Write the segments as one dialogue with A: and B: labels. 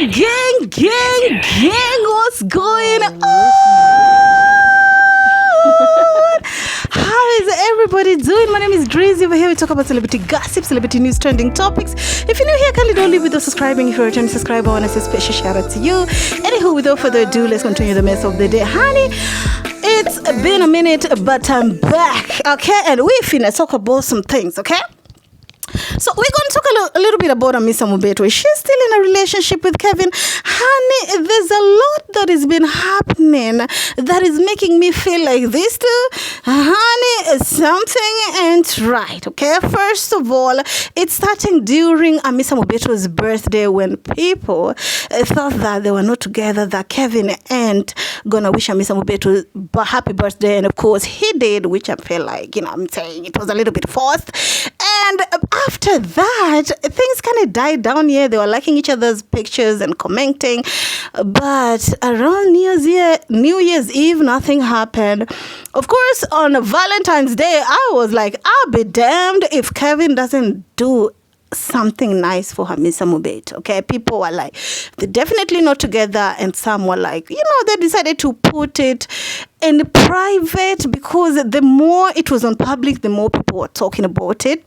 A: Gang, what's going on? How is everybody doing? My name is Drizzy. Over here we talk about celebrity gossip, celebrity news, trending topics. If you're new here, kindly don't leave without subscribing. If you're a returning subscriber, I want to say special shout out to you. Anywho, without further ado, let's continue the mess of the day. Honey, it's been a minute, but I'm back, okay? And we're finna talk about some things, okay? So we're going to talk a little bit about HAMISA Mobeto. She's still in a relationship with Kevin. Honey, there's a lot that has been happening that is making me feel like this too. Honey, something ain't right, okay? First of all, it's starting during HAMISA Mobeto's birthday when people thought that they were not together, that Kevin ain't gonna wish HAMISA Mobeto happy birthday. And of course, he did, which I feel like, I'm saying it was a little bit forced. And after that, things kind of died down here. They were liking each other's pictures and commenting. But around New Year's Eve, nothing happened. Of course, on Valentine's Day, I was like, I'll be damned if Kevin doesn't do something nice for HAMISA Mobeto, okay? People were like, they're definitely not together. And some were like, they decided to put it in private because the more it was on public, the more people were talking about it.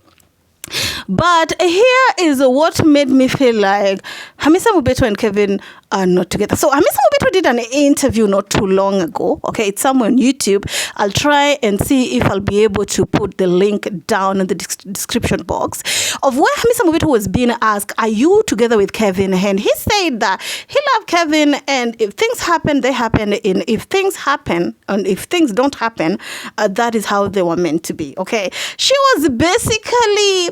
A: But here is what made me feel like HAMISA Mobeto and Kevin are not together. So HAMISA Mobeto did an interview not too long ago. Okay, it's somewhere on YouTube. I'll try and see if I'll be able to put the link down in the description box of where HAMISA Mobeto was being asked, are you together with Kevin? And he said that he loved Kevin, and if things happen, they happen. And if things happen, and if things don't happen, that is how they were meant to be. Okay, she was basically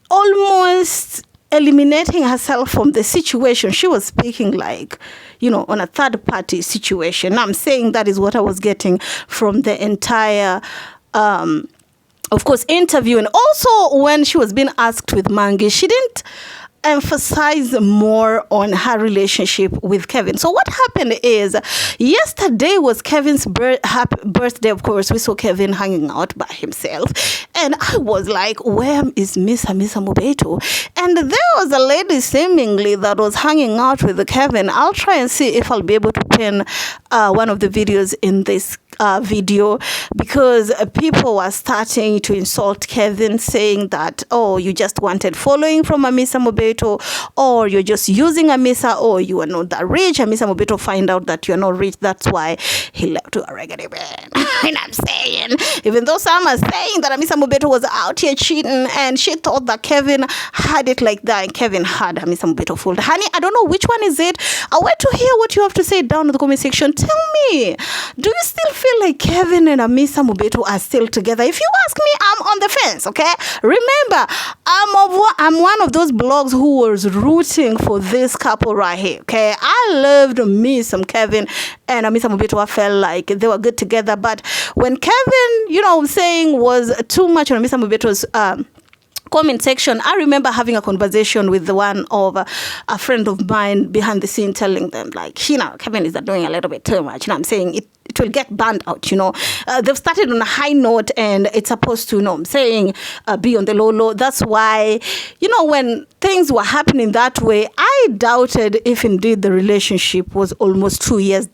A: almost eliminating herself from the situation. She was speaking like, on a third party situation. I'm saying that is what I was getting from the entire, of course, interview. And also when she was being asked with Mangi, she didn't emphasize more on her relationship with Kevin. So what happened is, yesterday was Kevin's birthday. Of course, we saw Kevin hanging out by himself, and I was like, where is Miss HAMISA Mobeto? And there was a lady seemingly that was hanging out with Kevin. I'll try and see if I'll be able to pin one of the videos in this video, because people were starting to insult Kevin, saying that, oh, you just wanted following from HAMISA Mobeto, or you're just using HAMISA, or you are not that rich. HAMISA Mobeto find out that you're not rich, that's why he left to a regular man. And I'm saying, even though some are saying that HAMISA Mobeto was out here cheating and she thought that Kevin had it like that, and Kevin had HAMISA Mobeto fooled. Honey, I don't know which one is it. I want to hear what you have to say down in the comment section. Tell me, do you still feel like Kevin and HAMISA Mobeto are still together? If you ask me, I'm on the fence, okay? Remember, I'm one of those blogs who was rooting for this couple right here, okay? I loved me some Kevin and HAMISA Mobeto. I felt like they were good together. But when Kevin, saying was too much on HAMISA Mobeto's comment section, I remember having a conversation with one of a friend of mine behind the scene, telling them like, Kevin is doing a little bit too much. I'm saying it will get banned out. They've started on a high note, and it's supposed to, be on the low. That's why, when things were happening that way, I doubted if indeed the relationship was almost 2 years.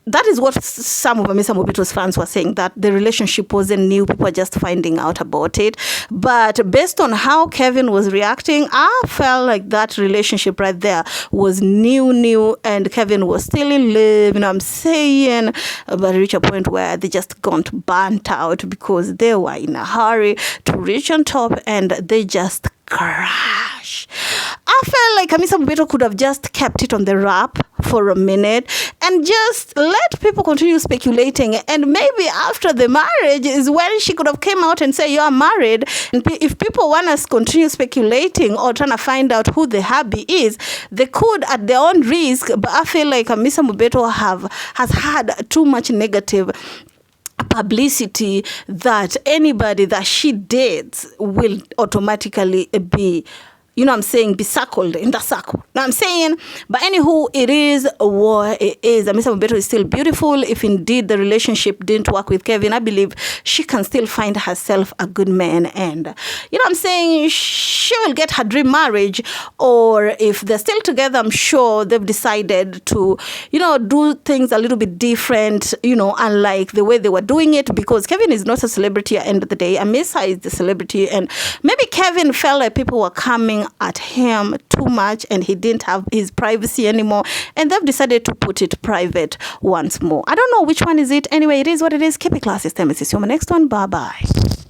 A: That is what some of HAMISA Mobeto's fans were saying, that the relationship wasn't new. People were just finding out about it. But based on how Kevin was reacting, I felt like that relationship right there was new, and Kevin was still in love. I'm saying, but reach a point where they just got burnt out because they were in a hurry to reach on top, and they just crash. I felt like HAMISA Mobeto could have just kept it on the wrap for a minute and just let people continue speculating, and maybe after the marriage is when she could have came out and say, you're married. And if people want us to continue speculating or trying to find out who the hubby is, they could at their own risk. But I feel like HAMISA Mobeto has had too much negative publicity that anybody that she dates will automatically be you know what I'm saying, be circled in the circle. Know what I'm saying? But anywho, it is what it is. Hamisa Mobeto is still beautiful. If indeed the relationship didn't work with Kevin, I believe she can still find herself a good man. And, you know what I'm saying, she will get her dream marriage. Or if they're still together, I'm sure they've decided to, you know, do things a little bit different, you know, unlike the way they were doing it. Because Kevin is not a celebrity at the end of the day. Hamisa is the celebrity. And maybe Kevin felt like people were coming at him too much and he didn't have his privacy anymore, and they've decided to put it private once more. I don't know which one is it. Anyway, it is what it is. Keep it classy. Stay my next one. Bye bye.